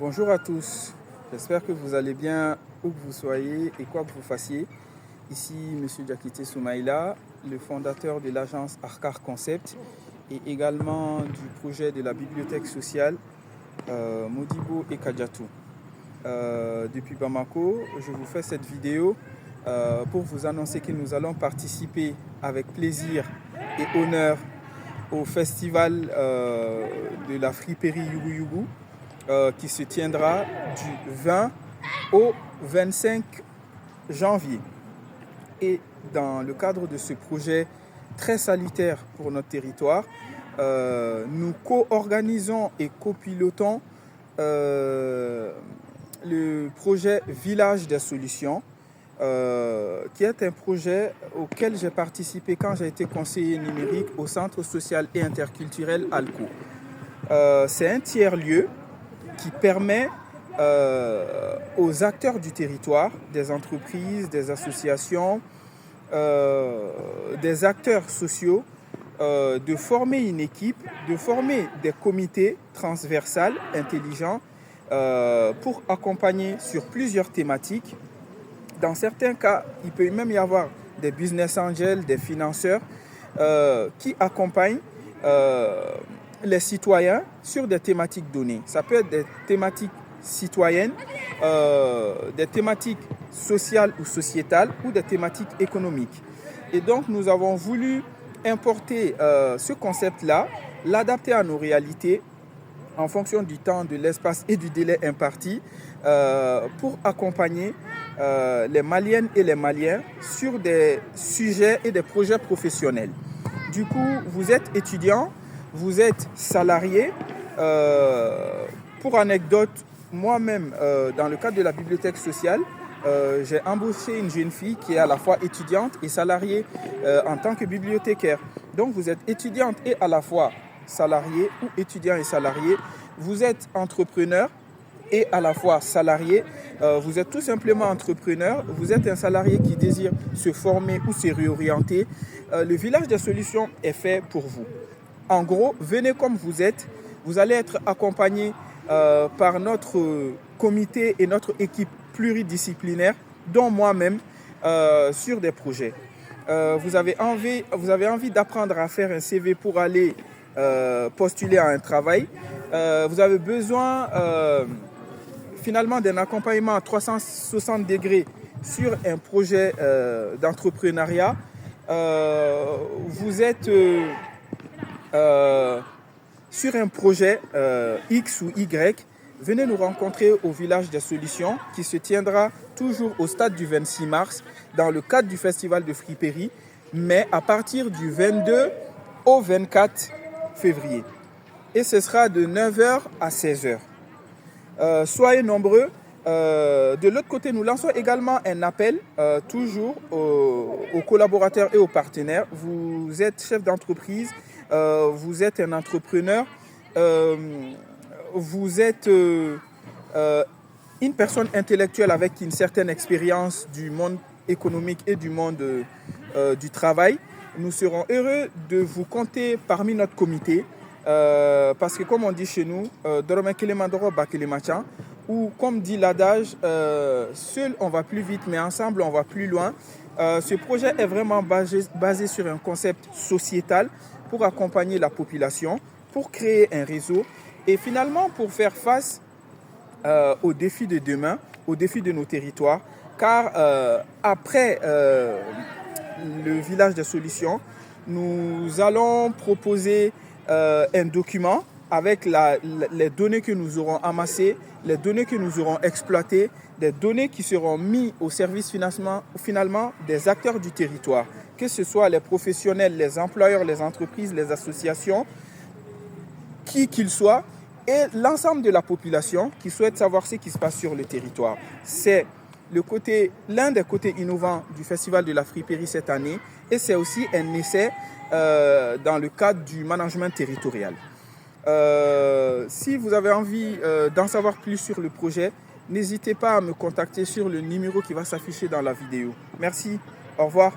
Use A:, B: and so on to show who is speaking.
A: Bonjour à tous, j'espère que vous allez bien où que vous soyez et quoi que vous fassiez. Ici M. Diakité Soumaïla, le fondateur de l'agence Arcar Concept et également du projet de la bibliothèque sociale Modibo et Kadiatou. Depuis Bamako, je vous fais cette vidéo pour vous annoncer que nous allons participer avec plaisir et honneur au festival de la friperie Yugu Yugu qui se tiendra du 20 au 25 janvier. Et dans le cadre de ce projet très salutaire pour notre territoire, nous co-organisons et copilotons le projet Village des Solutions, qui est un projet auquel j'ai participé quand j'ai été conseiller numérique au Centre social et interculturel ALCO. C'est un tiers-lieu qui permet aux acteurs du territoire, des entreprises, des associations, des acteurs sociaux, de former une équipe, de former des comités transversales intelligents pour accompagner sur plusieurs thématiques. Dans certains cas, il peut même y avoir des business angels, des financeurs qui accompagnent les citoyens sur des thématiques données. Ça peut être des thématiques citoyennes, des thématiques sociales ou sociétales ou des thématiques économiques. Et donc nous avons voulu importer ce concept-là, l'adapter à nos réalités en fonction du temps, de l'espace et du délai imparti pour accompagner les Maliennes et les Maliens sur des sujets et des projets professionnels. Du coup, vous êtes étudiant, vous êtes salarié. Pour anecdote, moi-même, dans le cadre de la bibliothèque sociale, j'ai embauché une jeune fille qui est à la fois étudiante et salariée en tant que bibliothécaire. Donc vous êtes étudiante et à la fois salarié ou étudiant et salarié. Vous êtes entrepreneur et à la fois salarié. Vous êtes tout simplement entrepreneur. Vous êtes un salarié qui désire se former ou se réorienter. Le village des solutions est fait pour vous. En gros, venez comme vous êtes. Vous allez être accompagné par notre comité et notre équipe pluridisciplinaire, dont moi-même, sur des projets. Vous avez envie d'apprendre à faire un CV pour aller postuler à un travail. Vous avez besoin finalement d'un accompagnement à 360 degrés sur un projet d'entrepreneuriat. Vous êtes sur un projet X ou Y, venez nous rencontrer au Village des Solutions qui se tiendra toujours au stade du 26 mars dans le cadre du festival de friperie, mais à partir du 22 au 24 février. Et ce sera de 9h à 16h. Soyez nombreux. De l'autre côté, nous lançons également un appel toujours aux collaborateurs et aux partenaires. Vous êtes chef d'entreprise, vous êtes un entrepreneur, vous êtes une personne intellectuelle avec une certaine expérience du monde économique et du monde du travail. Nous serons heureux de vous compter parmi notre comité parce que comme on dit chez nous, ou comme dit l'adage, seul on va plus vite mais ensemble on va plus loin. Ce projet est vraiment basé sur un concept sociétal pour accompagner la population, pour créer un réseau et finalement pour faire face aux défis de demain, aux défis de nos territoires. Car après le village des solutions, nous allons proposer un document avec les données que nous aurons amassées, les données que nous aurons exploitées, des données qui seront mises au service finalement des acteurs du territoire, que ce soit les professionnels, les employeurs, les entreprises, les associations, qui qu'ils soient, et l'ensemble de la population qui souhaite savoir ce qui se passe sur le territoire. C'est l'un des côtés innovants du Festival de la friperie cette année, et c'est aussi un essai dans le cadre du management territorial. Si vous avez envie d'en savoir plus sur le projet, n'hésitez pas à me contacter sur le numéro qui va s'afficher dans la vidéo. Merci, au revoir.